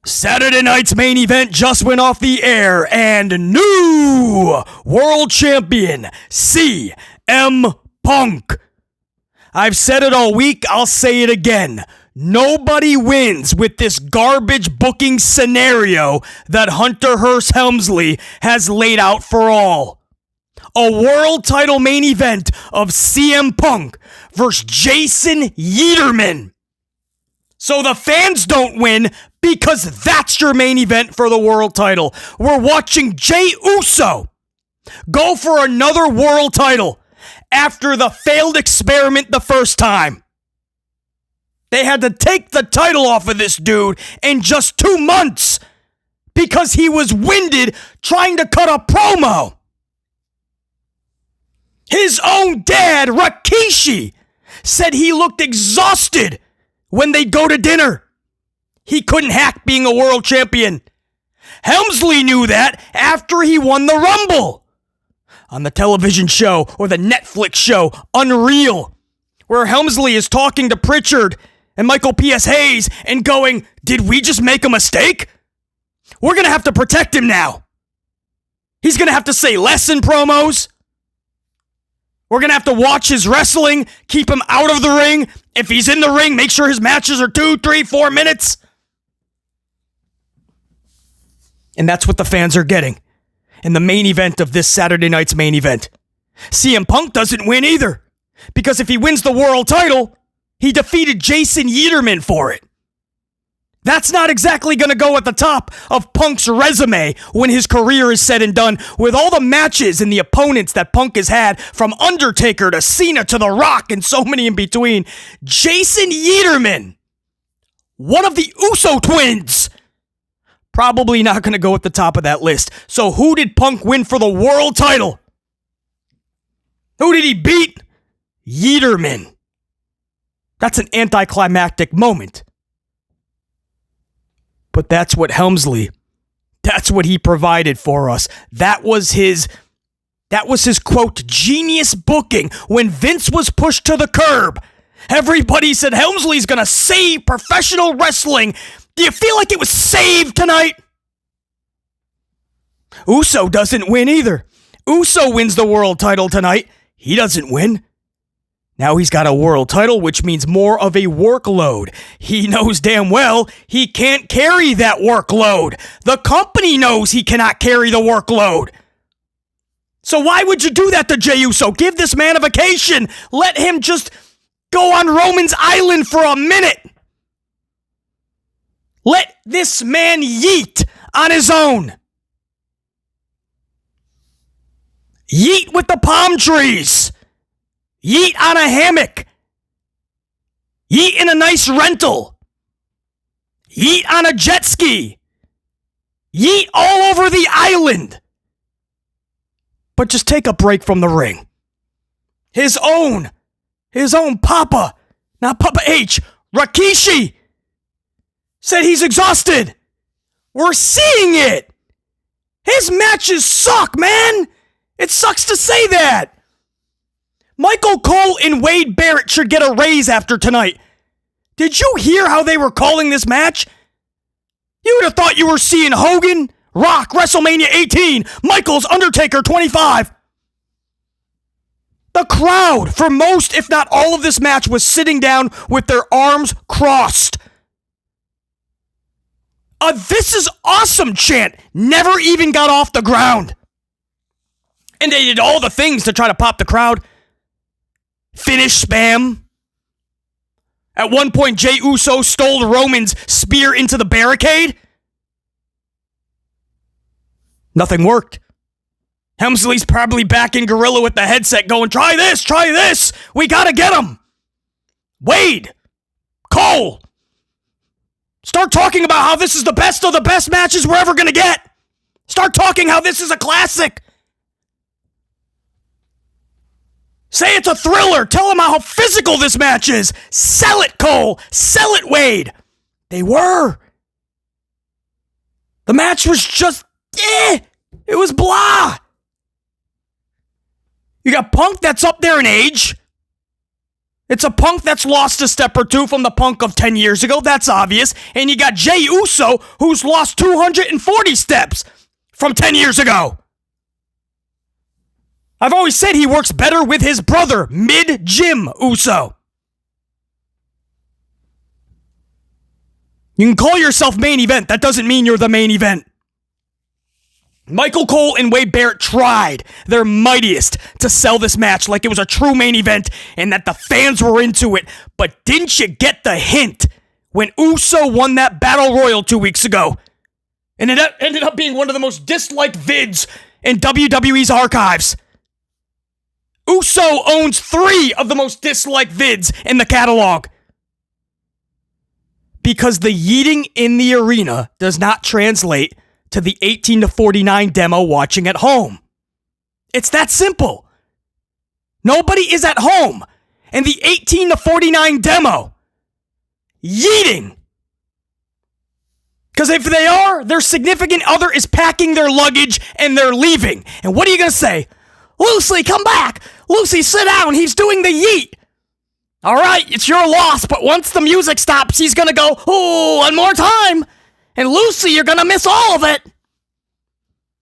Saturday night's main event just went off the air, and new world champion, CM Punk. I've said it all week, I'll say it again. Nobody wins with this garbage booking scenario that Hunter Hearst Helmsley has laid out for all. A world title main event of CM Punk versus Jason Yeaterman. So the fans don't win because that's your main event for the world title. We're watching Jey Uso go for another world title after the failed experiment the first time. They had to take the title off of this dude in just 2 months because he was winded trying to cut a promo. His own dad, Rikishi, said he looked exhausted when they'd go to dinner. He couldn't hack being a world champion. Helmsley knew that after he won the Rumble. On the television show, or the Netflix show, Unreal, where Helmsley is talking to Pritchard and Michael P.S. Hayes and going, did we just make a mistake? We're going to have to protect him now. He's going to have to say less in promos. We're going to have to watch his wrestling, keep him out of the ring. If he's in the ring, make sure his matches are 2, 3, 4 minutes. And that's what the fans are getting in the main event of this Saturday night's main event. CM Punk doesn't win either, because if he wins the world title, he defeated Jason Yeaterman for it. That's not exactly going to go at the top of Punk's resume when his career is said and done, with all the matches and the opponents that Punk has had, from Undertaker to Cena to The Rock and so many in between. Jason Yeaterman, one of the Uso twins, probably not going to go at the top of that list. So who did Punk win for the world title? Who did he beat? Yeaterman. That's an anticlimactic moment. But that's what Helmsley, that's what he provided for us. That was his quote, genius booking when Vince was pushed to the curb. Everybody said Helmsley's going to save professional wrestling. Do you feel like it was saved tonight? Uso doesn't win either. Uso wins the world title tonight. He doesn't win. Now he's got a world title, which means more of a workload. He knows damn well he can't carry that workload. The company knows he cannot carry the workload. So why would you do that to Jey Uso? Give this man a vacation. Let him just go on Roman's Island for a minute. Let this man yeet on his own. Yeet with the palm trees. Yeet on a hammock. Yeet in a nice rental. Yeet on a jet ski. Yeet all over the island. But just take a break from the ring. His own Papa, not Papa H, Rikishi, said he's exhausted. We're seeing it. His matches suck, man. It sucks to say that. Michael Cole and Wade Barrett should get a raise after tonight. Did you hear how they were calling this match? You would have thought you were seeing Hogan, Rock, WrestleMania 18, Michaels, Undertaker 25. The crowd, for most, if not all of this match, was sitting down with their arms crossed. A "this is awesome" chant never even got off the ground. And they did all the things to try to pop the crowd. Finish spam. At one point, Jey Uso stole Roman's spear into the barricade. Nothing worked. Helmsley's probably back in Gorilla with the headset going, try this, we gotta get him. Wade, Cole, start talking about how this is the best of the best matches we're ever gonna get. Start talking how this is a classic. Say it's a thriller. Tell them how physical this match is. Sell it, Cole. Sell it, Wade. They were. The match was just, it was blah. You got Punk that's up there in age. It's a Punk that's lost a step or two from the Punk of 10 years ago, that's obvious. And you got Jey Uso, who's lost 240 steps from 10 years ago. I've always said he works better with his brother, Mid-Jim Uso. You can call yourself main event. That doesn't mean you're the main event. Michael Cole and Wade Barrett tried their mightiest to sell this match like it was a true main event and that the fans were into it. But didn't you get the hint when Uso won that Battle Royal 2 weeks ago? And it ended up being one of the most disliked vids in WWE's archives. Uso owns 3 of the most disliked vids in the catalog. Because the yeeting in the arena does not translate to the 18 to 49 demo watching at home. It's that simple. Nobody is at home. And the 18 to 49 demo, yeeting. Because if they are, their significant other is packing their luggage and they're leaving. And what are you going to say? Lucy, come back. Lucy, sit down. He's doing the yeet. All right, it's your loss, but once the music stops, he's going to go, oh, one more time. And Lucy, you're going to miss all of it.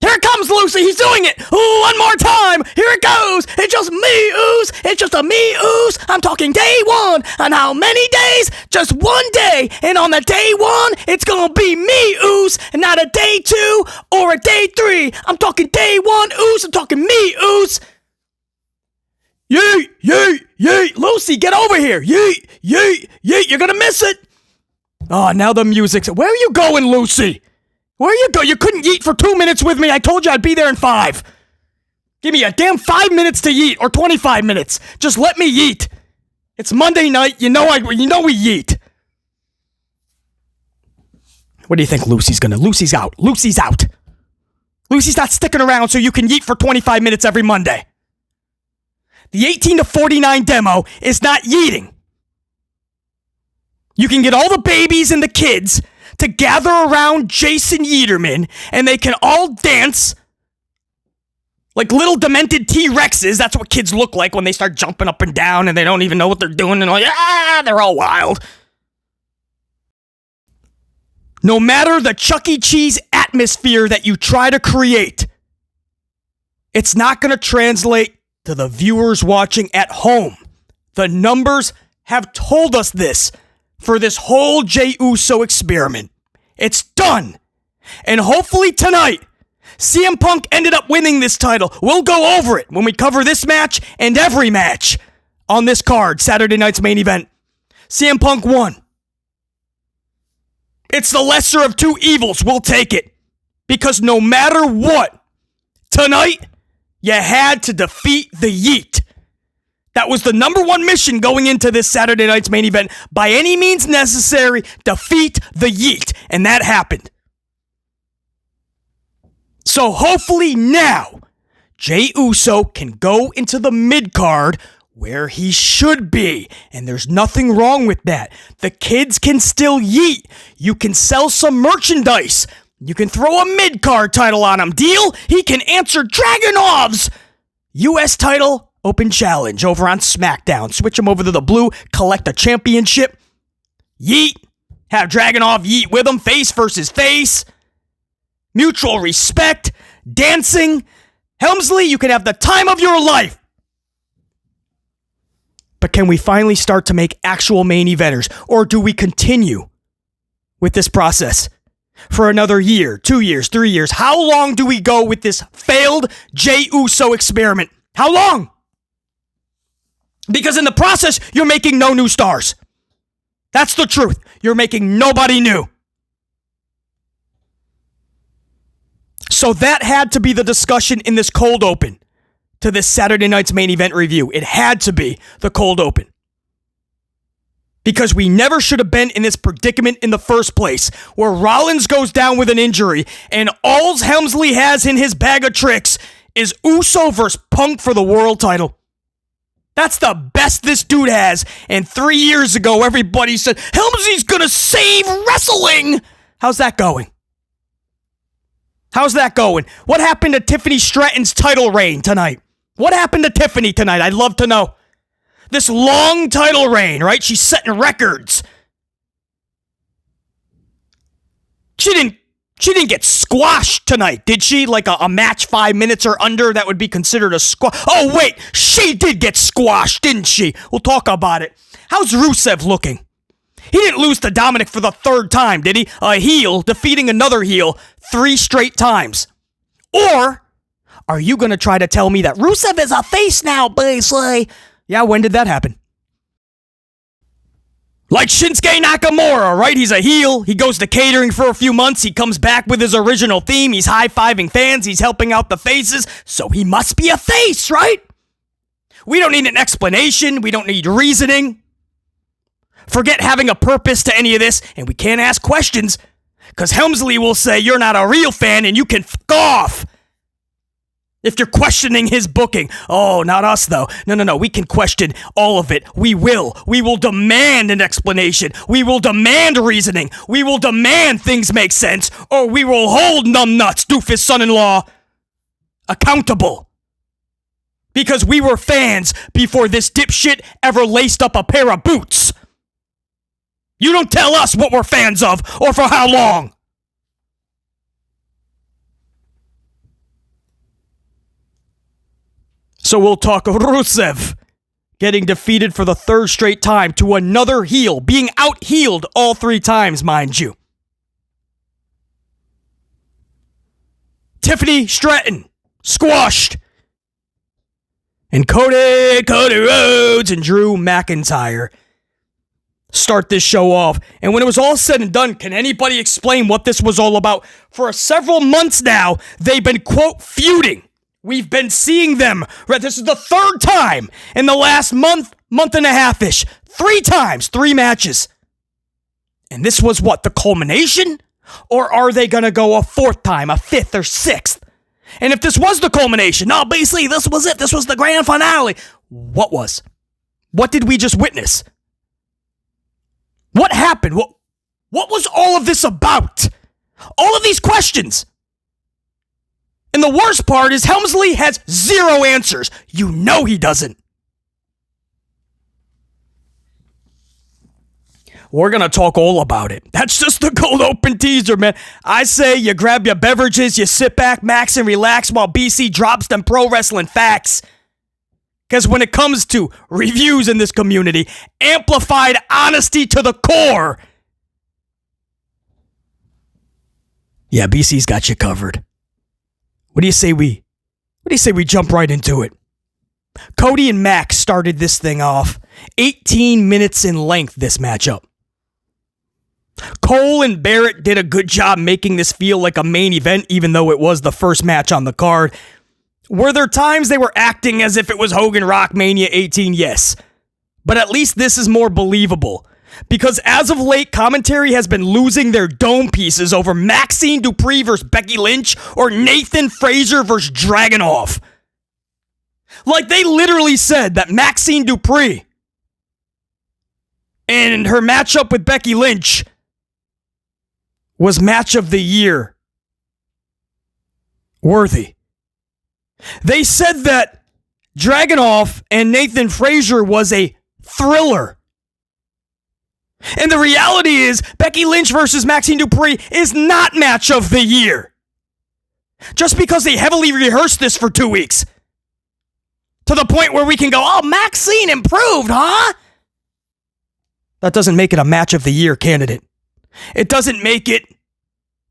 Here comes Lucy. He's doing it. Ooh, one more time. Here it goes. It's just me, Oos. It's just a me, Oos. I'm talking day 1. And how many days? Just one day. And on the day 1, it's going to be me, Oos. And not a day 2 or a day 3. I'm talking day 1, Oos. I'm talking me, Oos. Yeet, yeet, yeet. Lucy, get over here. Yeet, yeet, yeet. You're going to miss it. Oh, now the music's... Where are you going, Lucy? Where you go? You couldn't yeet for 2 minutes with me. I told you I'd be there in 5. Give me a damn 5 minutes to yeet, or 25 minutes. Just let me yeet. It's Monday night. You know we yeet. What do you think Lucy's gonna? Lucy's out. Lucy's out. Lucy's not sticking around so you can yeet for 25 minutes every Monday. The 18 to 49 demo is not yeeting. You can get all the babies and the kids to gather around Jason Yeaterman, and they can all dance like little demented T-Rexes. That's what kids look like when they start jumping up and down, and they don't even know what they're doing, and they're all wild. No matter the Chuck E. Cheese atmosphere that you try to create, it's not going to translate to the viewers watching at home. The numbers have told us this. For this whole Jey Uso experiment. It's done. And hopefully tonight, CM Punk ended up winning this title. We'll go over it when we cover this match and every match on this card, Saturday night's main event. CM Punk won. It's the lesser of two evils. We'll take it. Because no matter what, tonight, you had to defeat the Yeet. That was the number one mission going into this Saturday night's main event. By any means necessary, defeat the Yeet. And that happened. So hopefully now, Jey Uso can go into the mid-card where he should be. And there's nothing wrong with that. The kids can still yeet. You can sell some merchandise. You can throw a mid-card title on him. Deal? He can answer Dragunov's U.S. title open challenge over on SmackDown. Switch him over to the blue, collect a championship. Yeet. Have Dragunov yeet with him, face versus face. Mutual respect. Dancing. Helmsley, you can have the time of your life. But can we finally start to make actual main eventers? Or do we continue with this process for another year, 2 years, 3 years? How long do we go with this failed Jey Uso experiment? How long? Because in the process, you're making no new stars. That's the truth. You're making nobody new. So that had to be the discussion in this cold open to this Saturday night's main event review. It had to be the cold open. Because we never should have been in this predicament in the first place, where Rollins goes down with an injury, and all Helmsley has in his bag of tricks is Uso versus Punk for the world title. That's the best this dude has. And 3 years ago, everybody said, Helmsley's gonna save wrestling. How's that going? How's that going? What happened to Tiffany Stratton's title reign tonight? What happened to Tiffany tonight? I'd love to know. this long title reign, right? She's setting records. She didn't get squashed tonight, did she? Like a match 5 minutes or under that would be considered a squash. Oh, wait, she did get squashed, didn't she? We'll talk about it. How's Rusev looking? He didn't lose to Dominic for the third time, did he? A heel defeating another heel 3 straight times. Or are you going to try to tell me that Rusev is a face now, basically? Yeah, when did that happen? Like Shinsuke Nakamura, right? He's a heel. He goes to catering for a few months. He comes back with his original theme. He's high-fiving fans. He's helping out the faces. So he must be a face, right? We don't need an explanation. We don't need reasoning. Forget having a purpose to any of this, and we can't ask questions, because Helmsley will say you're not a real fan and you can f*** off if you're questioning his booking. Oh, not us, though. No. We can question all of it. We will. We will demand an explanation. We will demand reasoning. We will demand things make sense, or we will hold numbnuts, doofus son-in-law, accountable. Because we were fans before this dipshit ever laced up a pair of boots. You don't tell us what we're fans of, or for how long. So we'll talk Rusev getting defeated for the third straight time to another heel, being out-heeled all 3 times, mind you. Tiffany Stratton, squashed. And Cody Rhodes and Drew McIntyre start this show off. And when it was all said and done, can anybody explain what this was all about? For several months now, they've been, quote, feuding. We've been seeing them. Right, this is the 3rd time in the last month and a half-ish. 3 times, 3 matches. And this was what, the culmination? Or are they going to go a 4th time, a 5th or 6th? And if this was the culmination, no, basically this was it. This was the grand finale. What was? What did we just witness? What happened? What was all of this about? All of these questions. And the worst part is Helmsley has 0 answers. You know he doesn't. We're going to talk all about it. That's just the cold open teaser, man. I say you grab your beverages, you sit back, max, and relax while BC drops them pro wrestling facts. Because when it comes to reviews in this community, amplified honesty to the core. Yeah, BC's got you covered. What do you say we jump right into it? Cody and Max started this thing off. 18 minutes in length, this matchup. Cole and Barrett did a good job making this feel like a main event, even though it was the first match on the card. Were there times they were acting as if it was Hogan Rock Mania 18? Yes. But at least this is more believable. Because as of late, commentary has been losing their dome pieces over Maxine Dupree versus Becky Lynch or Nathan Frazier versus Dragunov. Like, they literally said that Maxine Dupree and her matchup with Becky Lynch was match of the year worthy. They said that Dragunov and Nathan Frazier was a thriller. And the reality is, Becky Lynch versus Maxine Dupree is not match of the year. Just because they heavily rehearsed this for 2 weeks. To the point where we can go, oh, Maxine improved, huh? That doesn't make it a match of the year candidate. It doesn't make it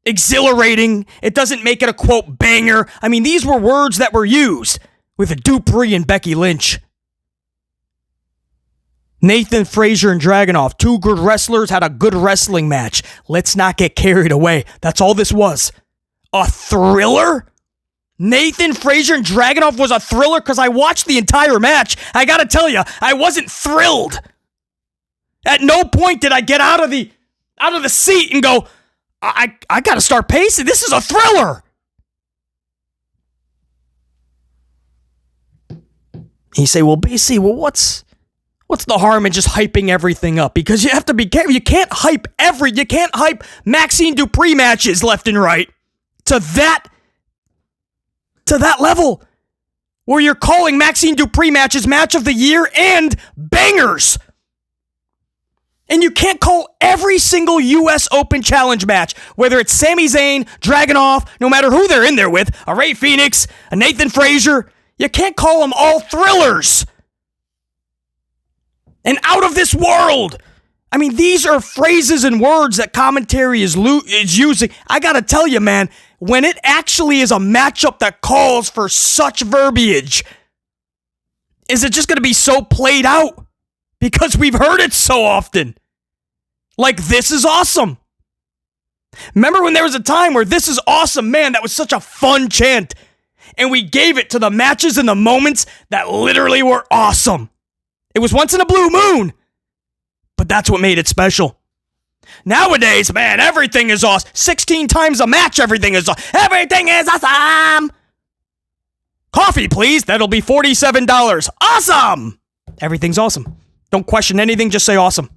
exhilarating. It doesn't make it a, quote, banger. I mean, these were words that were used with Dupree and Becky Lynch. Nathan Frazier and Dragunov, 2 good wrestlers, had a good wrestling match. Let's not get carried away. That's all this was. A thriller? Nathan Frazier and Dragunov was a thriller because I watched the entire match. I gotta tell you, I wasn't thrilled. At no point did I get out of the seat and go, I gotta start pacing. This is a thriller. You say, well, BC, what's the harm in just hyping everything up? Because you have to be careful. You can't hype Maxine Dupree matches left and right to that level. where you're calling Maxine Dupree matches match of the year and bangers. And you can't call every single U.S. Open Challenge match, whether it's Sami Zayn, Dragunov, no matter who they're in there with, a Rey Fenix, a Nathan Frazier, you can't call them all thrillers. And out of this world. I mean, these are phrases and words that commentary is using. I gotta tell you, man, when it actually is a matchup that calls for such verbiage, is it just gonna be so played out? Because we've heard it so often. Like, this is awesome. Remember when there was a time where this is awesome? Man, that was such a fun chant. And we gave it to the matches and the moments that literally were awesome. It was once in a blue moon. But that's what made it special. Nowadays, man, everything is awesome. 16 times a match, everything is awesome. Everything is awesome. Coffee, please. That'll be $47. Awesome. Everything's awesome. Don't question anything, just say awesome.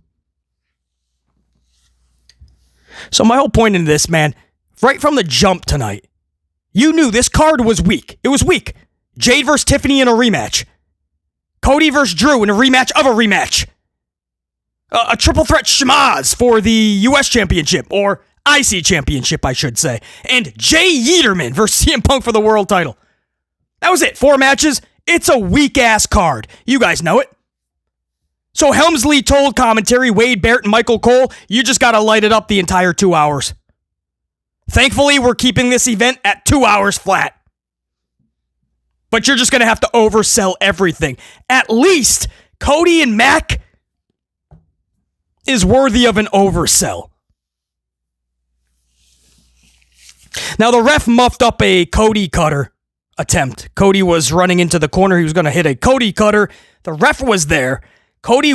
So my whole point in this, man, right from the jump tonight, you knew this card was weak. It was weak. Jade versus Tiffany in a rematch. Cody versus Drew in a rematch of a rematch. A triple threat schmaz for the U.S. Championship, or IC Championship, I should say. And Jay Yeaterman versus CM Punk for the world title. That was it. 4 matches. It's a weak-ass card. You guys know it. So Helmsley told commentary, Wade Barrett and Michael Cole, you just got to light it up the entire 2 hours. Thankfully, we're keeping this event at 2 hours flat. But you're just going to have to oversell everything. At least Cody and Mac is worthy of an oversell. Now, the ref muffed up a Cody cutter attempt. Cody was running into the corner. He was going to hit a Cody cutter. The ref was there. Cody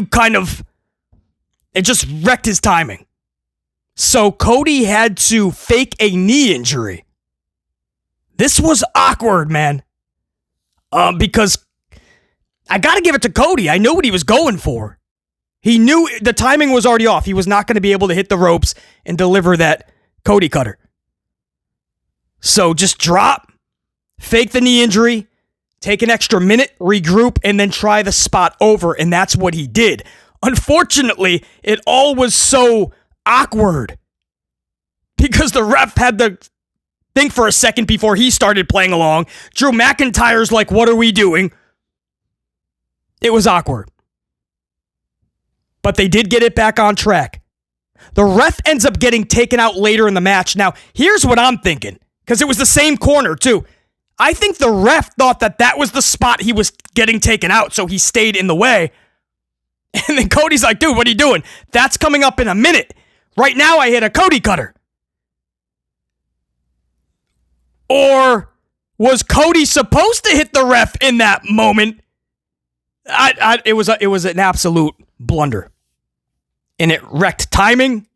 it just wrecked his timing. So Cody had to fake a knee injury. This was awkward, man. Because I got to give it to Cody. I knew what he was going for. He knew the timing was already off. He was not going to be able to hit the ropes and deliver that Cody cutter. So just drop, fake the knee injury, take an extra minute, regroup, and then try the spot over. And that's what he did. Unfortunately, it all was so awkward because the ref had to think for a second before he started playing along. Drew McIntyre's like, what are we doing? It was awkward. But they did get it back on track. The ref ends up getting taken out later in the match. Now, here's what I'm thinking, because it was the same corner, too. I think the ref thought that was the spot he was getting taken out, so he stayed in the way. And then Cody's like, dude, what are you doing? That's coming up in a minute. Right now, I hit a Cody cutter. Or was Cody supposed to hit the ref in that moment? It was an absolute blunder. And it wrecked timing.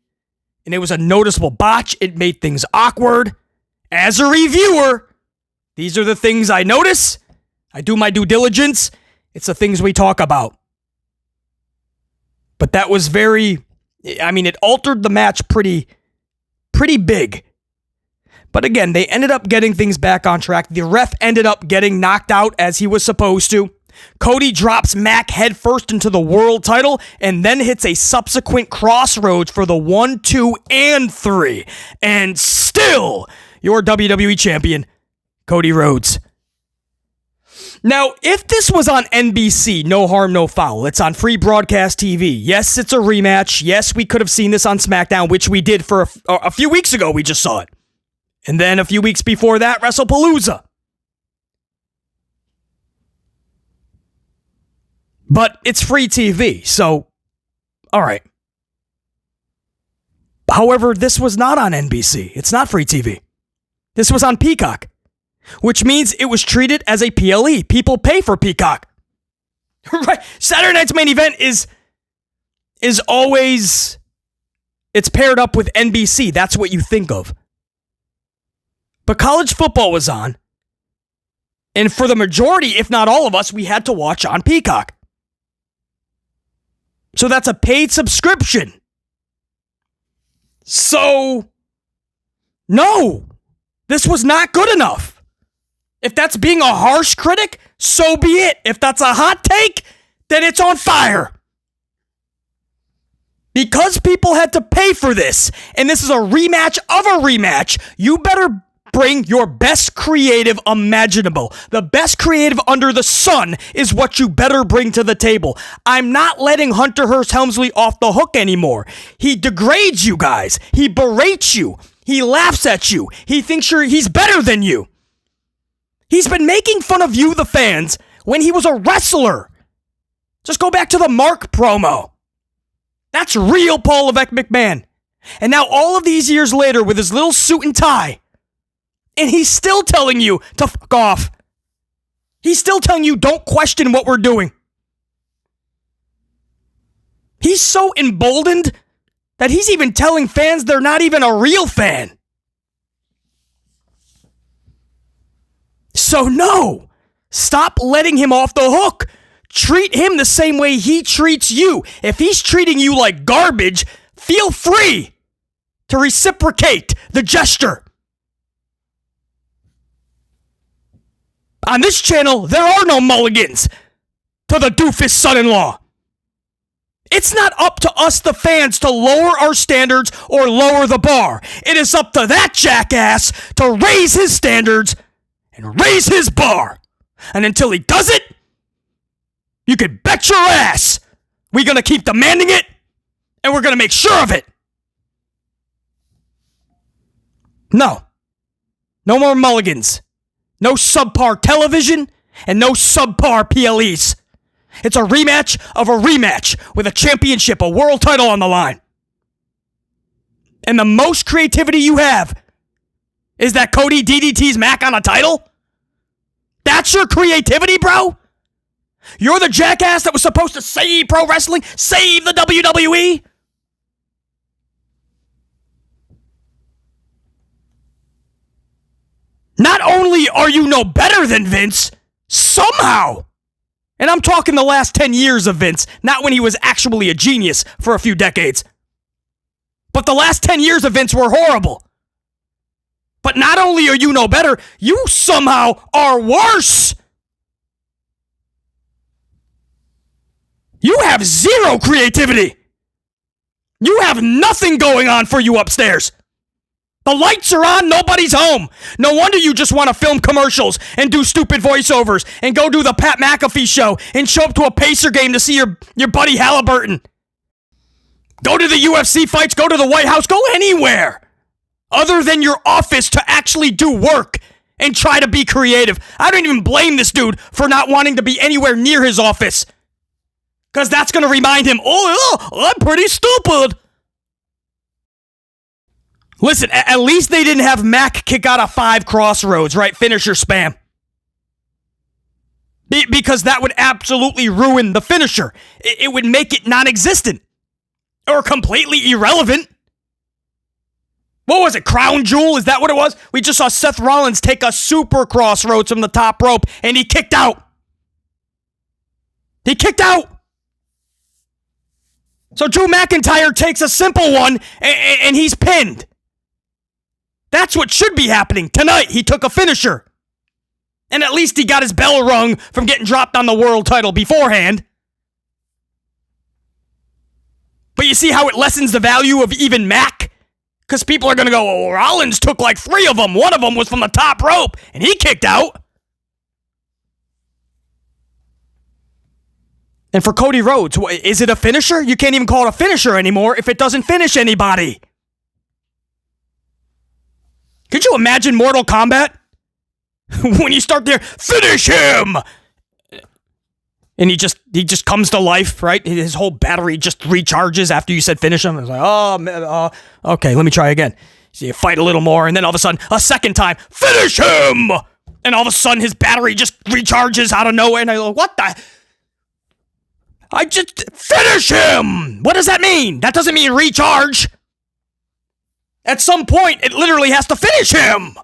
And it was a noticeable botch. It made things awkward. As a reviewer, these are the things I notice. I do my due diligence. It's the things we talk about. But that was it altered the match pretty big. But again, they ended up getting things back on track. The ref ended up getting knocked out as he was supposed to. Cody drops Mac headfirst into the world title and then hits a subsequent crossroads for the 1, 2, and 3. And still, your WWE champion, Cody Rhodes. Now, if this was on NBC, no harm, no foul. It's on free broadcast TV. Yes, it's a rematch. Yes, we could have seen this on SmackDown, which we did for a few weeks ago. We just saw it. And then a few weeks before that, WrestlePalooza. But it's free TV, so, all right. However, this was not on NBC. It's not free TV. This was on Peacock, which means it was treated as a PLE. People pay for Peacock. Right? Saturday night's main event is always, it's paired up with NBC. That's what you think of. But college football was on. And for the majority, if not all of us, we had to watch on Peacock. So that's a paid subscription. So, no, this was not good enough. If that's being a harsh critic, So be it. If that's a hot take, then it's on fire. Because people had to pay for this, and this is a rematch of a rematch, you better bring your best creative imaginable. The best creative under the sun is what you better bring to the table. I'm not letting Hunter Hearst Helmsley off the hook anymore. He degrades you guys. He berates you. He laughs at you. He thinks he's better than you. He's been making fun of you, the fans, when he was a wrestler. Just go back to the Mark promo. That's real Paul Levesque McMahon. And now all of these years later with his little suit and tie, and he's still telling you to fuck off. He's still telling you don't question what we're doing. He's so emboldened that he's even telling fans they're not even a real fan. So no, stop letting him off the hook. Treat him the same way he treats you. If he's treating you like garbage, feel free to reciprocate the gesture. On this channel, there are no mulligans to the doofus son-in-law. It's not up to us, the fans, to lower our standards or lower the bar. It is up to that jackass to raise his standards and raise his bar. And until he does it, you can bet your ass we're going to keep demanding it, and we're going to make sure of it. No. No more mulligans. No subpar television, and no subpar PLEs. It's a rematch of a rematch with a championship, a world title on the line. And the most creativity you have is that Cody DDT's Mac on a title? That's your creativity, bro? You're the jackass that was supposed to save pro wrestling, save the WWE? Not only are you no better than Vince, somehow, and I'm talking the last 10 years of Vince, not when he was actually a genius for a few decades, but the last 10 years of Vince were horrible. But not only are you no better, you somehow are worse. You have zero creativity. You have nothing going on for you upstairs. The lights are on, nobody's home. No wonder you just want to film commercials and do stupid voiceovers and go do the Pat McAfee show and show up to a Pacer game to see your buddy Halliburton. Go to the UFC fights, go to the White House, go anywhere other than your office to actually do work and try to be creative. I don't even blame this dude for not wanting to be anywhere near his office, because that's going to remind him, I'm pretty stupid. Listen, at least they didn't have Mac kick out of 5 crossroads, right? Finisher spam. Because that would absolutely ruin the finisher. It would make it non-existent. Or completely irrelevant. What was it, Crown Jewel? Is that what it was? We just saw Seth Rollins take a super crossroads from the top rope, and he kicked out. He kicked out. So Drew McIntyre takes a simple one, and he's pinned. That's what should be happening. Tonight, he took a finisher. And at least he got his bell rung from getting dropped on the world title beforehand. But you see how it lessens the value of even Mac? Because people are going to go, oh, Rollins took like 3 of them. One of them was from the top rope, and he kicked out. And for Cody Rhodes, is it a finisher? You can't even call it a finisher anymore if it doesn't finish anybody. Could you imagine Mortal Kombat? When you start there, finish him! And he just comes to life, right? His whole battery just recharges after you said finish him. It's like, oh, man, okay, let me try again. So you fight a little more, and then all of a sudden, a second time, finish him! And all of a sudden, his battery just recharges out of nowhere, and I go, what the... I just... Finish him! What does that mean? That doesn't mean recharge. At some point, it literally has to finish him!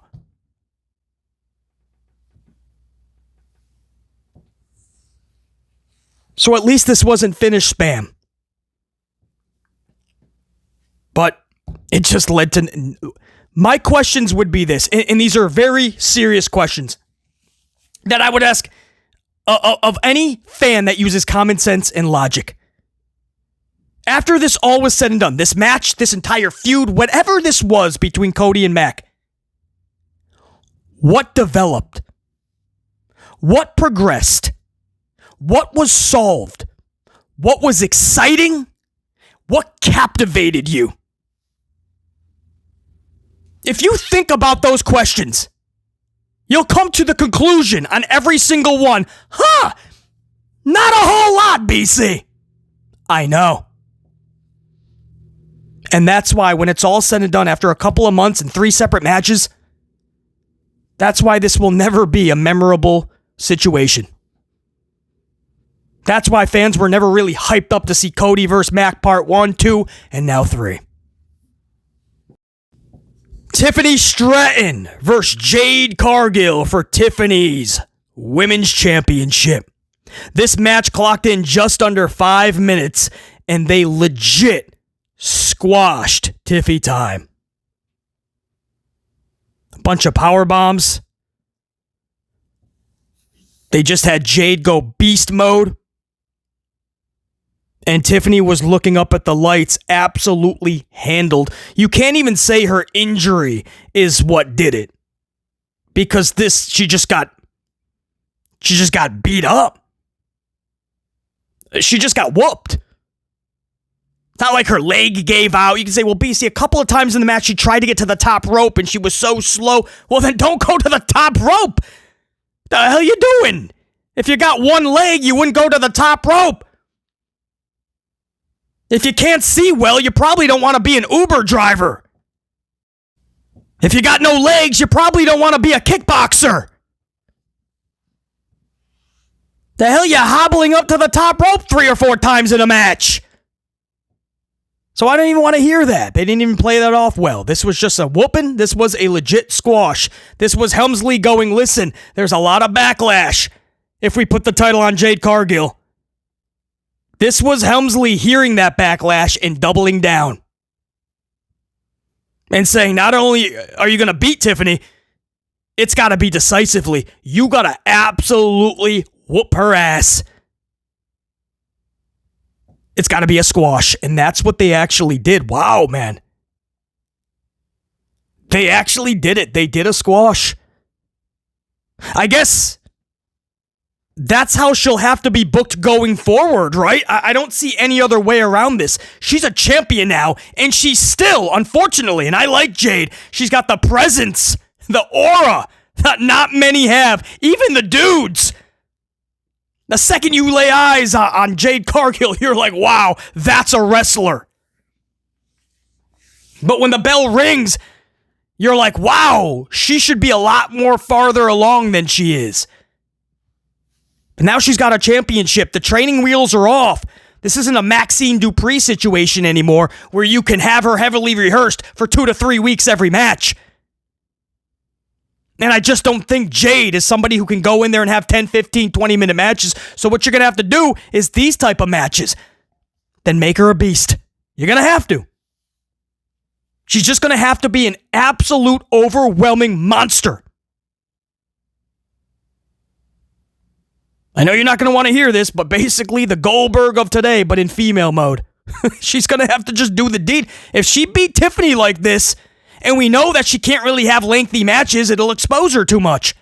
So at least this wasn't finish spam. But it just led to... My questions would be this, and these are very serious questions that I would ask of any fan that uses common sense and logic. After this all was said and done, this match, this entire feud, whatever this was between Cody and Mac, what developed? What progressed? What was solved? What was exciting? What captivated you? If you think about those questions, you'll come to the conclusion on every single one, not a whole lot, BC. I know. And that's why when it's all said and done after a couple of months and 3 separate matches, that's why this will never be a memorable situation. That's why fans were never really hyped up to see Cody versus Mac Part 1, 2, and now 3. Tiffany Stratton versus Jade Cargill for Tiffany's Women's Championship. This match clocked in just under 5 minutes, and they legit squashed Tiffy time. A bunch of power bombs. They just had Jade go beast mode. And Tiffany was looking up at the lights, absolutely handled. You can't even say her injury is what did it. Because she just got beat up. She just got whooped. It's not like her leg gave out. You can say, well, BC, a couple of times in the match, she tried to get to the top rope and she was so slow. Well, then don't go to the top rope. The hell you doing? If you got one leg, you wouldn't go to the top rope. If you can't see well, you probably don't want to be an Uber driver. If you got no legs, you probably don't want to be a kickboxer. The hell you hobbling up to the top rope 3 or 4 times in a match? So I don't even want to hear that. They didn't even play that off well. This was just a whooping. This was a legit squash. This was Helmsley going, listen, there's a lot of backlash if we put the title on Jade Cargill. This was Helmsley hearing that backlash and doubling down. And saying, not only are you going to beat Tiffany, it's got to be decisively. You got to absolutely whoop her ass. It's got to be a squash. And that's what they actually did. Wow, man. They actually did it. They did a squash. I guess that's how she'll have to be booked going forward, right? I don't see any other way around this. She's a champion now, and she's still, unfortunately, and I like Jade, she's got the presence, the aura that not many have. Even the dudes. The second you lay eyes on Jade Cargill, you're like, wow, that's a wrestler. But when the bell rings, you're like, wow, she should be a lot more farther along than she is. But now she's got a championship. The training wheels are off. This isn't a Maxine Dupree situation anymore where you can have her heavily rehearsed for 2 to 3 weeks every match. And I just don't think Jade is somebody who can go in there and have 10, 15, 20-minute matches. So what you're going to have to do is these type of matches. Then make her a beast. You're going to have to. She's just going to have to be an absolute overwhelming monster. I know you're not going to want to hear this, but basically the Goldberg of today, but in female mode. She's going to have to just do the deed. If she beat Tiffany like this, and we know that she can't really have lengthy matches, it'll expose her too much,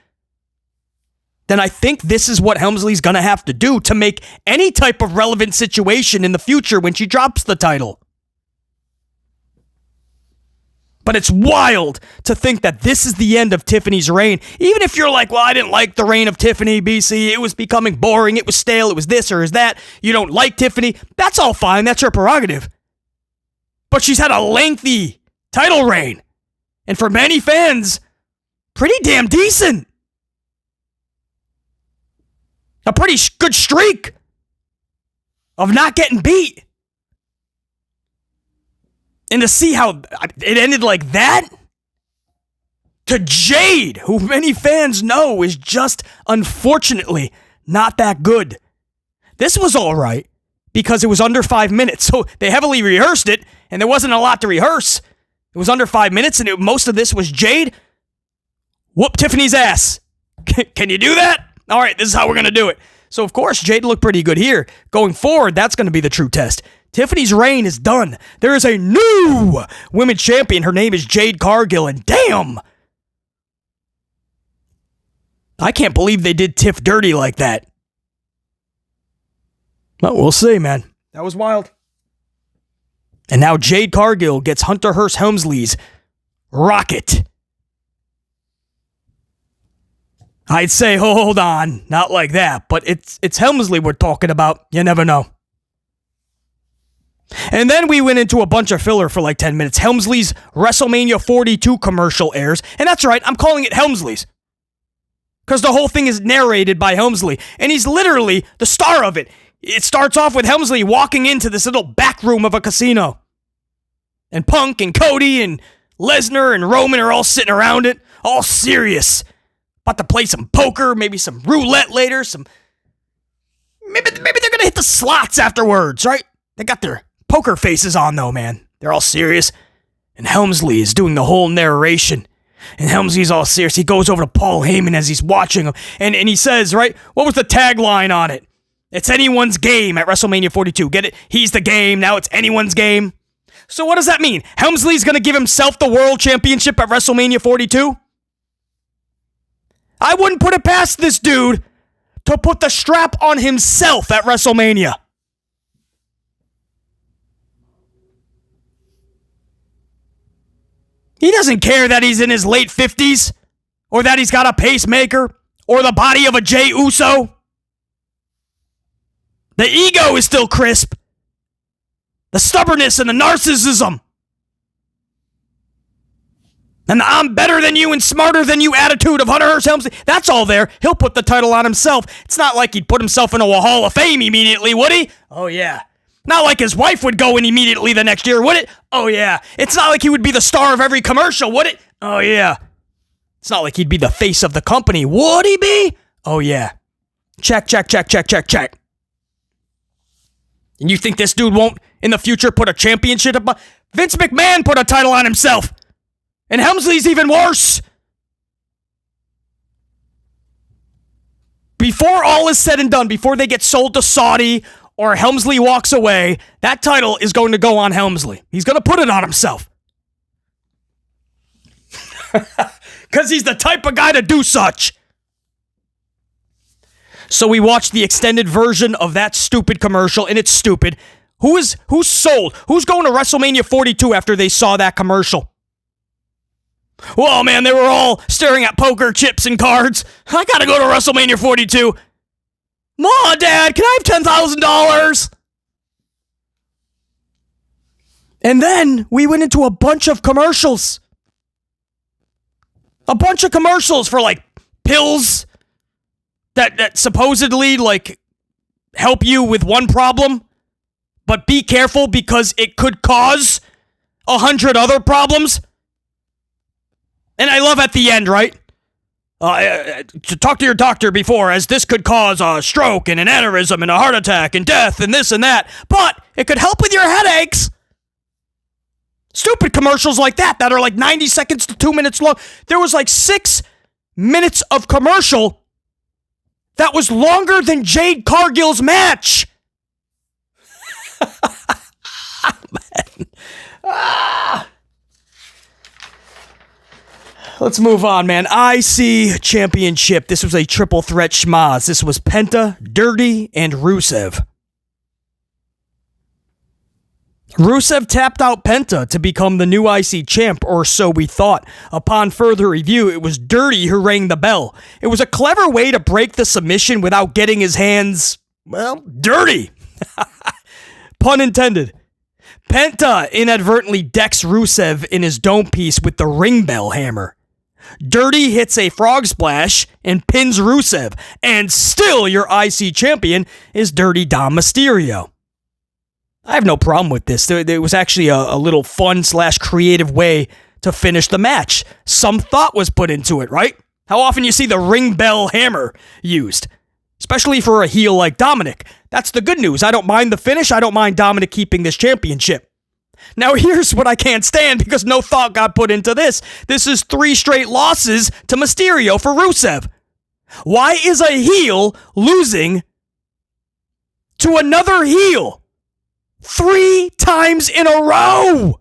then I think this is what Helmsley's going to have to do to make any type of relevant situation in the future when she drops the title. But it's wild to think that this is the end of Tiffany's reign. Even if you're like, well, I didn't like the reign of Tiffany, BC. It was becoming boring. It was stale. It was this or is that. You don't like Tiffany. That's all fine. That's her prerogative. But she's had a lengthy title reign. And for many fans, pretty damn decent. A pretty good streak of not getting beat. And to see how it ended like that, to Jade, who many fans know is just, unfortunately, not that good. This was all right because it was under 5 minutes. So they heavily rehearsed it, and there wasn't a lot to rehearse. It was under 5 minutes, and most of this was Jade. Whoop Tiffany's ass. Can you do that? All right, this is how we're going to do it. So, of course, Jade looked pretty good here. Going forward, that's going to be the true test. Tiffany's reign is done. There is a new women's champion. Her name is Jade Cargill, and damn! I can't believe they did Tiff dirty like that. Well, we'll see, man. That was wild. And now Jade Cargill gets Hunter Hearst Helmsley's rocket. I'd say, hold on, not like that, but it's Helmsley we're talking about. You never know. And then we went into a bunch of filler for like 10 minutes. Helmsley's WrestleMania 42 commercial airs, and that's right, I'm calling it Helmsley's. Because the whole thing is narrated by Helmsley, and he's literally the star of it. It starts off with Helmsley walking into this little back room of a casino. And Punk and Cody and Lesnar and Roman are all sitting around it, all serious. About to play some poker, maybe some roulette later, maybe they're going to hit the slots afterwards, right? They got their poker faces on though, man. They're all serious. And Helmsley is doing the whole narration. And Helmsley's all serious. He goes over to Paul Heyman as he's watching him. And he says, right, what was the tagline on it? It's anyone's game at WrestleMania 42. Get it? He's the game. Now it's anyone's game. So what does that mean? Helmsley's going to give himself the world championship at WrestleMania 42? I wouldn't put it past this dude to put the strap on himself at WrestleMania. He doesn't care that he's in his late 50s, or that he's got a pacemaker, or the body of a Jey Uso. The ego is still crisp. The stubbornness and the narcissism. And the I'm better than you and smarter than you attitude of Hunter Hearst Helmsley, that's all there. He'll put the title on himself. It's not like he'd put himself into a Hall of Fame immediately, would he? Oh, yeah. Not like his wife would go in immediately the next year, would it? Oh, yeah. It's not like he would be the star of every commercial, would it? Oh, yeah. It's not like he'd be the face of the company, would he be? Oh, yeah. Check, check, check, check, check, check. And you think this dude won't, in the future, put a championship up? Vince McMahon put a title on himself. And Helmsley's even worse. Before all is said and done, before they get sold to Saudi or Helmsley walks away, that title is going to go on Helmsley. He's going to put it on himself. Because he's the type of guy to do such. So we watched the extended version of that stupid commercial, and it's stupid. Who's sold? Who's going to WrestleMania 42 after they saw that commercial? Well, man, they were all staring at poker chips and cards. I gotta go to WrestleMania 42. Mom, Dad, can I have $10,000? And then we went into a bunch of commercials. A bunch of commercials for, like, pills that supposedly, like, help you with one problem. But be careful because it could cause 100 other problems. And I love at the end, right? To talk to your doctor before, as this could cause a stroke and an aneurysm and a heart attack and death and this and that. But it could help with your headaches. Stupid commercials like that are like 90 seconds to 2 minutes long. There was like 6 minutes of commercial that was longer than Jade Cargill's match. Man. Let's move on, man. IC Championship. This was a triple threat schmaz. This was Penta, Dirty, and Rusev. Rusev tapped out Penta to become the new IC champ, or so we thought. Upon further review, it was Dirty who rang the bell. It was a clever way to break the submission without getting his hands, well, dirty. Pun intended. Penta inadvertently decks Rusev in his dome piece with the ring bell hammer. Dirty hits a frog splash and pins Rusev, and still your IC champion is Dirty Dom Mysterio. I have no problem with this. There was actually a little fun/creative way to finish the match. Some thought was put into it, right? How often you see the ring bell hammer used? Especially for a heel like Dominic. That's the good news. I don't mind the finish. I don't mind Dominic keeping this championship. Now here's what I can't stand because no thought got put into this. This is 3 straight losses to Mysterio for Rusev. Why is a heel losing to another heel 3 times in a row.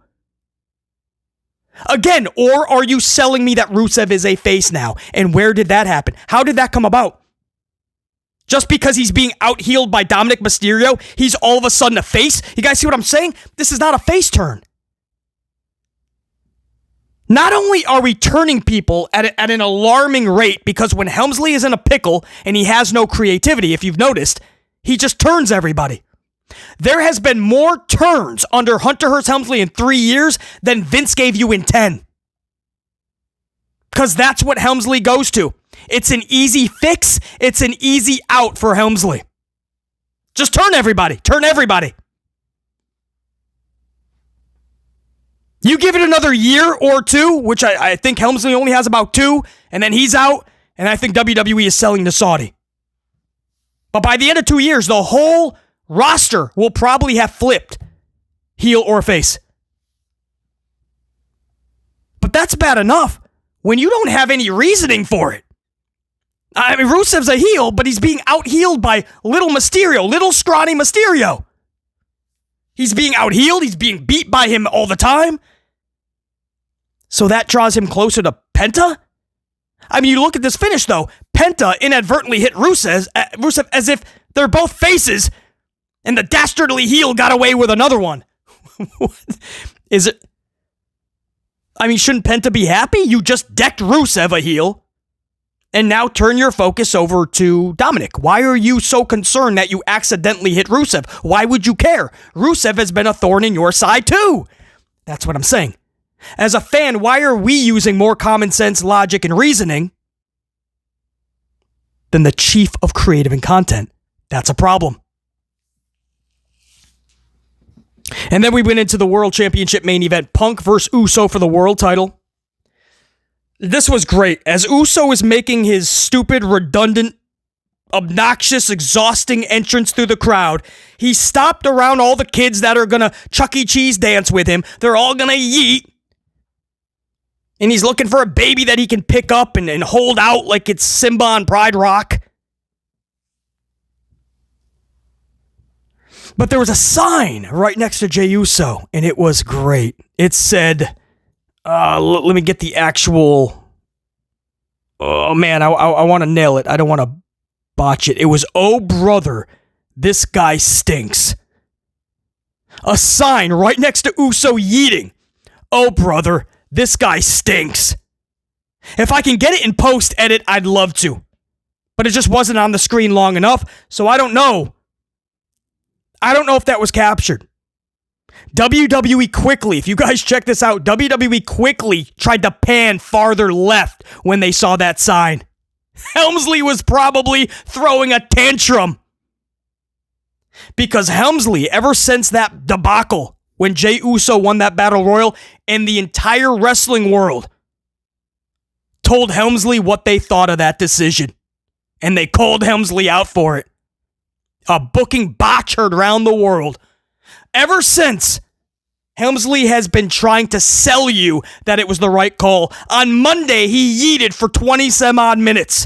Again, or are you selling me that Rusev is a face now? And where did that happen? How did that come about? Just because he's being out-heeled by Dominic Mysterio, he's all of a sudden a face? You guys see what I'm saying? This is not a face turn. Not only are we turning people at an alarming rate, because when Helmsley is in a pickle and he has no creativity, if you've noticed, he just turns everybody. There has been more turns under Hunter Hearst Helmsley in 3 years than Vince gave you in 10. Because that's what Helmsley goes to. It's an easy fix. It's an easy out for Helmsley. Just turn everybody. Turn everybody. You give it another year or two, which I think Helmsley only has about 2, and then he's out, and I think WWE is selling to Saudi. But by the end of 2 years, the whole roster will probably have flipped heel or face. But that's bad enough when you don't have any reasoning for it. I mean, Rusev's a heel, but he's being out-heeled by little Mysterio, little scrawny Mysterio. He's being out-heeled. He's being beat by him all the time. So that draws him closer to Penta? I mean, you look at this finish, though. Penta inadvertently hit Rusev as if they're both faces, and the dastardly heel got away with another one. Is it? I mean, shouldn't Penta be happy? You just decked Rusev a heel, and now turn your focus over to Dominic. Why are you so concerned that you accidentally hit Rusev? Why would you care? Rusev has been a thorn in your side, too. That's what I'm saying. As a fan, why are we using more common sense, logic, and reasoning than the chief of creative and content? That's a problem. And then we went into the World Championship main event, Punk versus Uso for the world title. This was great. As Uso is making his stupid, redundant, obnoxious, exhausting entrance through the crowd, he stopped around all the kids that are going to Chuck E. Cheese dance with him. They're all going to yeet. And he's looking for a baby that he can pick up and hold out like it's Simba on Pride Rock. But there was a sign right next to Jey Uso, and it was great. It said, let me get the actual... Oh, man, I want to nail it. I don't want to botch it. It was, "Oh, brother, this guy stinks." A sign right next to Uso yeeting. "Oh, brother, this guy stinks." If I can get it in post-edit, I'd love to. But it just wasn't on the screen long enough, so I don't know. I don't know if that was captured. WWE quickly, if you guys check this out, WWE quickly tried to pan farther left when they saw that sign. Helmsley was probably throwing a tantrum. Because Helmsley, ever since that debacle, when Jey Uso won that Battle Royal, and the entire wrestling world told Helmsley what they thought of that decision. And they called Helmsley out for it. A booking botch heard around the world. Ever since, Helmsley has been trying to sell you that it was the right call. On Monday, he yeeted for 20 some odd minutes.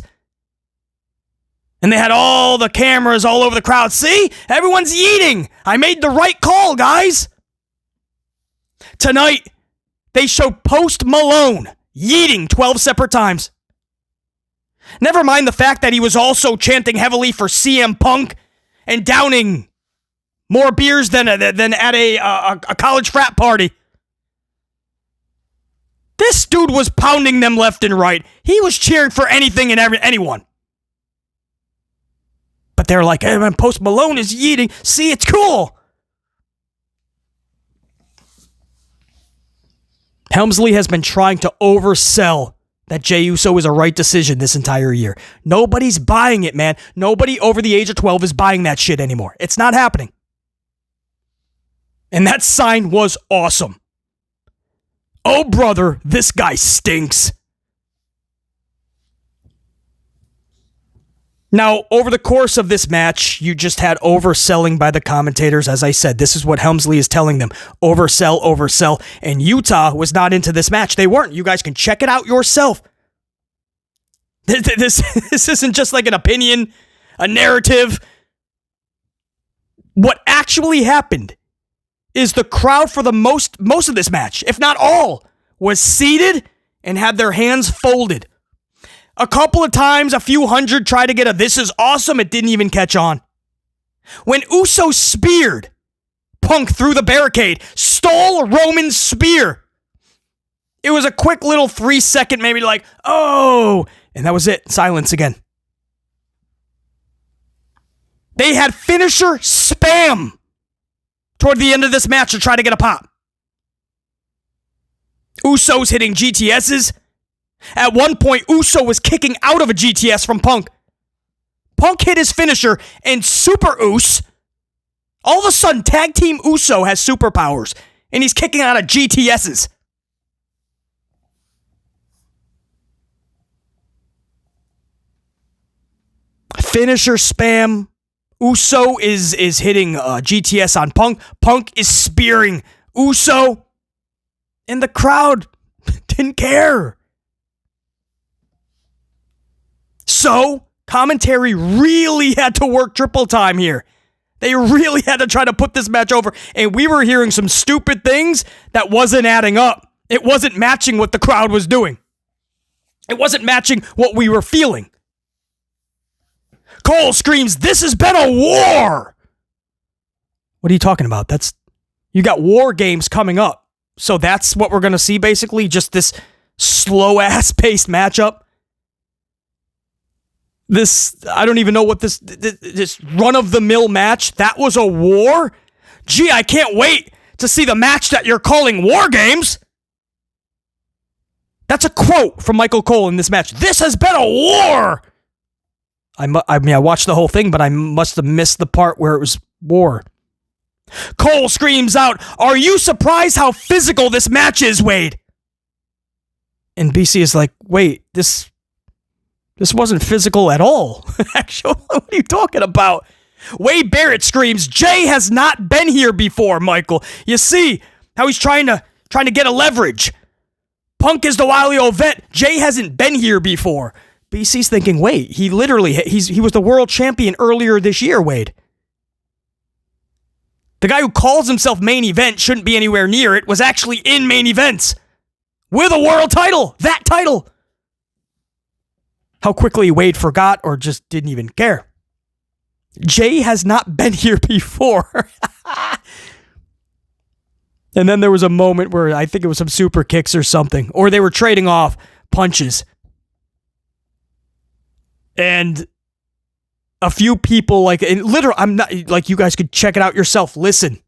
And they had all the cameras all over the crowd. See? Everyone's yeeting. I made the right call, guys. Tonight, they showed Post Malone yeeting 12 separate times. Never mind the fact that he was also chanting heavily for CM Punk and downing more beers than at a college frat party. This dude was pounding them left and right. He was cheering for anything and anyone. But they're like, "Hey, man, Post Malone is yeeting. See, it's cool." Helmsley has been trying to oversell that Jey Uso is a right decision this entire year. Nobody's buying it, man. Nobody over the age of 12 is buying that shit anymore. It's not happening. And that sign was awesome. "Oh, brother, this guy stinks." Now, over the course of this match, you just had overselling by the commentators. As I said, this is what Helmsley is telling them. Oversell, oversell. And Utah was not into this match. They weren't. You guys can check it out yourself. This isn't just like an opinion, a narrative. What actually happened is the crowd for the most of this match, if not all, was seated and had their hands folded. A couple of times, a few hundred tried to get a "this is awesome," it didn't even catch on. When Uso speared Punk through the barricade, stole Roman's spear, it was a quick little 3-second, maybe like, oh, and that was it. Silence again. They had finisher spam toward the end of this match to try to get a pop. Uso's hitting GTSs. At one point, Uso was kicking out of a GTS from Punk. Punk hit his finisher, and Super Us, all of a sudden, Tag Team Uso has superpowers, and he's kicking out of GTSs. Finisher spam. Uso is hitting GTS on Punk. Punk is spearing Uso. And the crowd didn't care. So, commentary really had to work triple time here. They really had to try to put this match over. And we were hearing some stupid things that wasn't adding up. It wasn't matching what the crowd was doing. It wasn't matching what we were feeling. Cole screams, "This has been a war!" What are you talking about? You got War Games coming up. So that's what we're going to see, basically? Just this slow-ass paced matchup? I don't even know what this run-of-the-mill match, that was a war? Gee, I can't wait to see the match that you're calling War Games. That's a quote from Michael Cole in this match. "This has been a war!" I watched the whole thing, but I must have missed the part where it was war. Cole screams out, "Are you surprised how physical this match is, Wade?" And BC is like, "Wait, this wasn't physical at all." Actually, what are you talking about? Wade Barrett screams, "Jey has not been here before, Michael. You see how he's trying to get a leverage. Punk is the wily old vet. Jey hasn't been here before." BC's thinking, wait, he was the world champion earlier this year, Wade. The guy who calls himself main event shouldn't be anywhere near it, was actually in main events with a world title, that title. How quickly Wade forgot or just didn't even care. Jey has not been here before. And then there was a moment where I think it was some super kicks or something, or they were trading off punches. And a few people, I'm not, you guys could check it out yourself. Listen.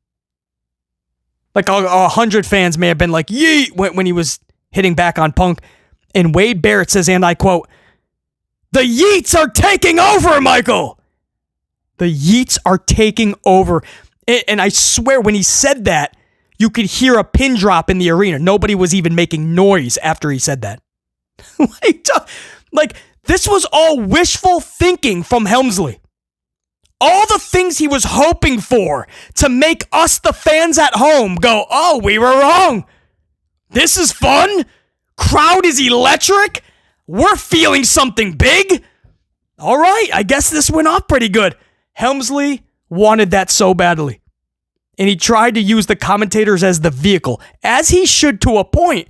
100 fans may have been like, yeet, when he was hitting back on Punk. And Wade Barrett says, and I quote, "The Yeets are taking over, Michael." The Yeets are taking over. And I swear, when he said that, you could hear a pin drop in the arena. Nobody was even making noise after he said that. This was all wishful thinking from Helmsley. All the things he was hoping for to make us, the fans at home, go, "Oh, we were wrong. This is fun. Crowd is electric. We're feeling something big. All right, I guess this went off pretty good." Helmsley wanted that so badly. And he tried to use the commentators as the vehicle, as he should to a point.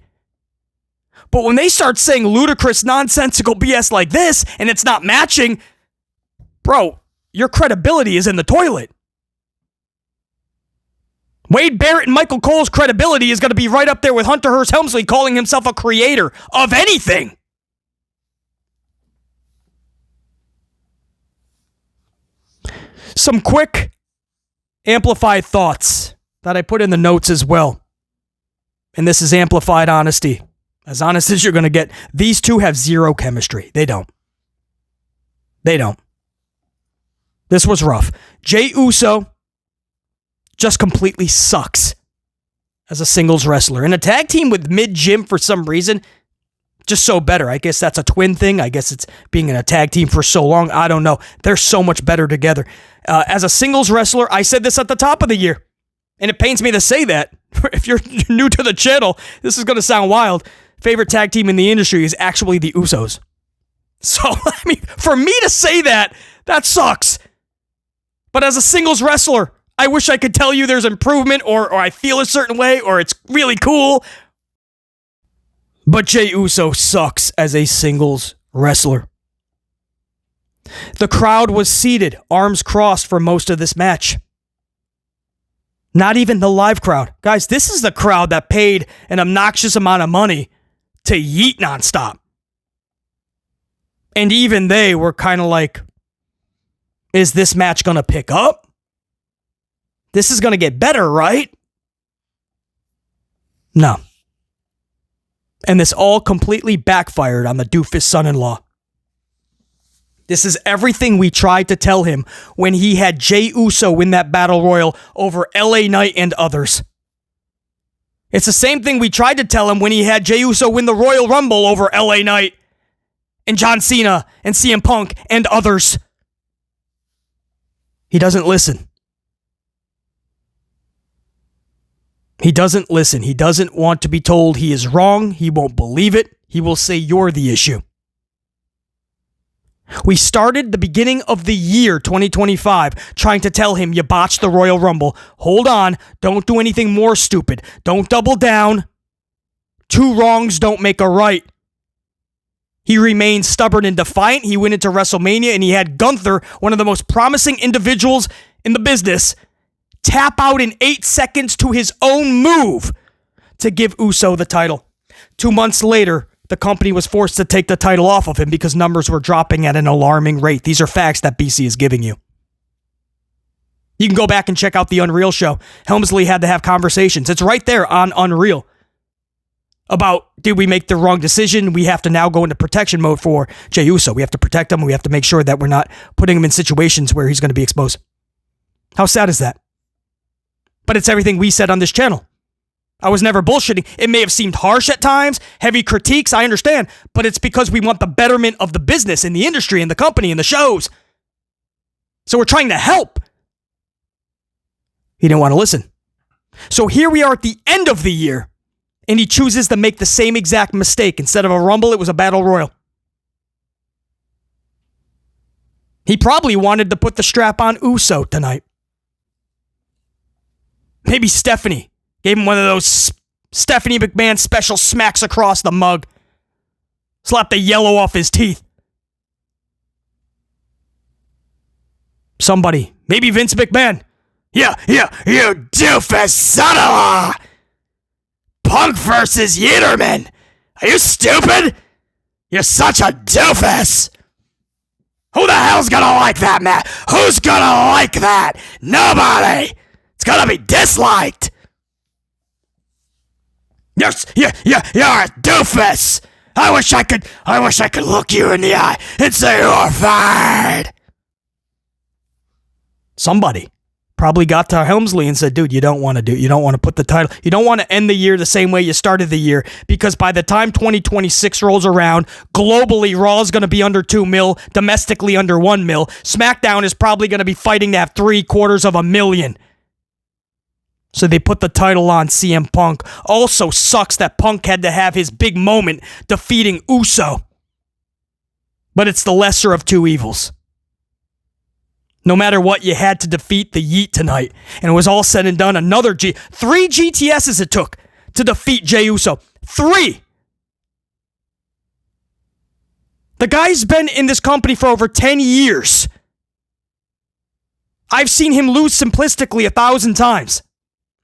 But when they start saying ludicrous, nonsensical BS like this, and it's not matching, bro, your credibility is in the toilet. Wade Barrett and Michael Cole's credibility is going to be right up there with Hunter Hearst Helmsley calling himself a creator of anything. Some quick, amplified thoughts that I put in the notes as well. And this is amplified honesty. As honest as you're going to get. These two have zero chemistry. They don't. This was rough. Jey Uso just completely sucks as a singles wrestler. In a tag team with mid-Jim for some reason, just so better. I guess that's a twin thing. I guess it's being in a tag team for so long. I don't know. They're so much better together. As a singles wrestler, I said this at the top of the year, and it pains me to say that. If you're new to the channel, this is going to sound wild. Favorite tag team in the industry is actually the Usos. So, for me to say that sucks. But as a singles wrestler, I wish I could tell you there's improvement or I feel a certain way or it's really cool. But Jey Uso sucks as a singles wrestler. The crowd was seated, arms crossed for most of this match. Not even the live crowd. Guys, this is the crowd that paid an obnoxious amount of money to yeet nonstop. And even they were kind of like, is this match going to pick up? This is going to get better, right? No. And this all completely backfired on the doofus son-in-law. This is everything we tried to tell him when he had Jey Uso win that Battle Royal over LA Knight and others. It's the same thing we tried to tell him when he had Jey Uso win the Royal Rumble over LA Knight and John Cena and CM Punk and others. He doesn't listen. He doesn't listen. He doesn't want to be told he is wrong. He won't believe it. He will say you're the issue. We started the beginning of the year 2025 trying to tell him you botched the Royal Rumble. Hold on. Don't do anything more stupid. Don't double down. Two wrongs don't make a right. He remained stubborn and defiant. He went into WrestleMania and he had Gunther, one of the most promising individuals in the business, tap out in 8 seconds to his own move to give Uso the title. 2 months later, the company was forced to take the title off of him because numbers were dropping at an alarming rate. These are facts that BC is giving you. You can go back and check out the Unreal show. Helmsley had to have conversations. It's right there on Unreal. About, did we make the wrong decision? We have to now go into protection mode for Jey Uso. We have to protect him. We have to make sure that we're not putting him in situations where he's going to be exposed. How sad is that? But it's everything we said on this channel. I was never bullshitting. It may have seemed harsh at times, heavy critiques, I understand, but it's because we want the betterment of the business and the industry and the company and the shows. So we're trying to help. He didn't want to listen. So here we are at the end of the year, and he chooses to make the same exact mistake. Instead of a Rumble, it was a Battle Royal. He probably wanted to put the strap on Uso tonight. Maybe Stephanie gave him one of those Stephanie McMahon special smacks across the mug. Slapped the yellow off his teeth. Somebody. Maybe Vince McMahon. Yeah, you doofus son-in-law! Punk versus Yeaterman! Are you stupid? You're such a doofus! Who the hell's gonna like that, Matt? Who's gonna like that? Nobody! It's gonna be disliked! You're a doofus! I wish I could look you in the eye and say you're fired! Somebody probably got to Helmsley and said, dude, you don't want to put the title, you don't want to end the year the same way you started the year, because by the time 2026 rolls around, globally, Raw is going to be under 2 mil, domestically under 1 mil. SmackDown is probably going to be fighting to have 750,000. So they put the title on CM Punk. Also sucks that Punk had to have his big moment defeating Uso. But it's the lesser of two evils. No matter what, you had to defeat the Yeet tonight. And it was all said and done. 3 GTSs it took to defeat Jey Uso. 3! The guy's been in this company for over 10 years. I've seen him lose simplistically 1,000 times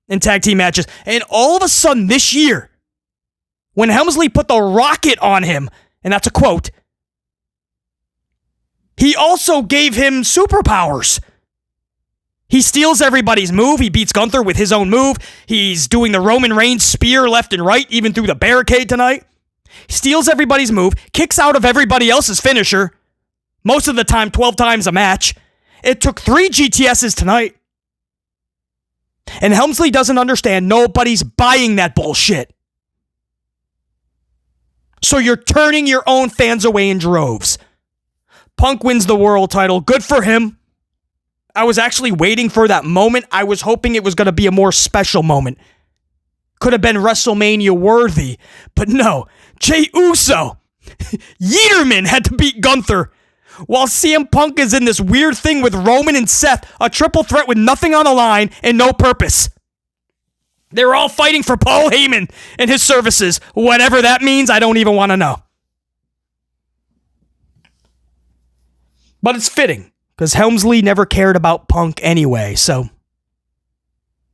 in tag team matches. And all of a sudden this year, when Helmsley put the rocket on him, and that's a quote, he also gave him superpowers. He steals everybody's move. He beats Gunther with his own move. He's doing the Roman Reigns spear left and right, even through the barricade tonight. He steals everybody's move, kicks out of everybody else's finisher, most of the time 12 times a match. It took 3 GTSs tonight. And Helmsley doesn't understand. Nobody's buying that bullshit. So you're turning your own fans away in droves. Punk wins the world title. Good for him. I was actually waiting for that moment. I was hoping it was going to be a more special moment. Could have been WrestleMania worthy. But no. Jey Uso. Yeaterman had to beat Gunther, while CM Punk is in this weird thing with Roman and Seth, a triple threat with nothing on the line and no purpose. They're all fighting for Paul Heyman and his services. Whatever that means, I don't even want to know. But it's fitting, because Helmsley never cared about Punk anyway, so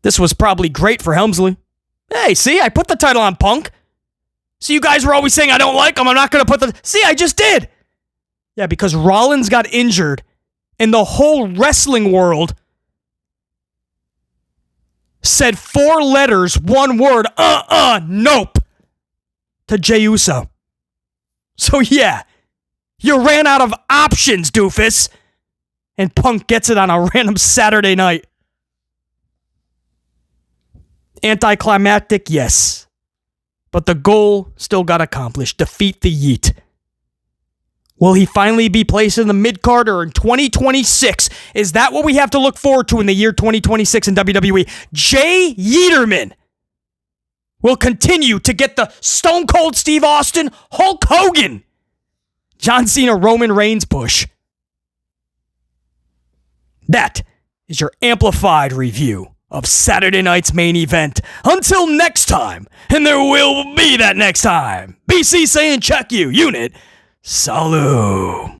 this was probably great for Helmsley. Hey, see, I put the title on Punk. So you guys were always saying I don't like him, I'm not going to put the... See, I just did. Yeah, because Rollins got injured, and the whole wrestling world said 4 letters, 1 word, nope, to Jey Uso. So yeah, you ran out of options, doofus. And Punk gets it on a random Saturday night. Anticlimactic, yes. But the goal still got accomplished. Defeat the Yeet. Will he finally be placed in the mid-card or in 2026? Is that what we have to look forward to in the year 2026 in WWE? Jay Yeaterman will continue to get the Stone Cold Steve Austin, Hulk Hogan, John Cena, Roman Reigns push. That is your amplified review of Saturday night's main event. Until next time, and there will be that next time. BC saying check you, unit. Salut.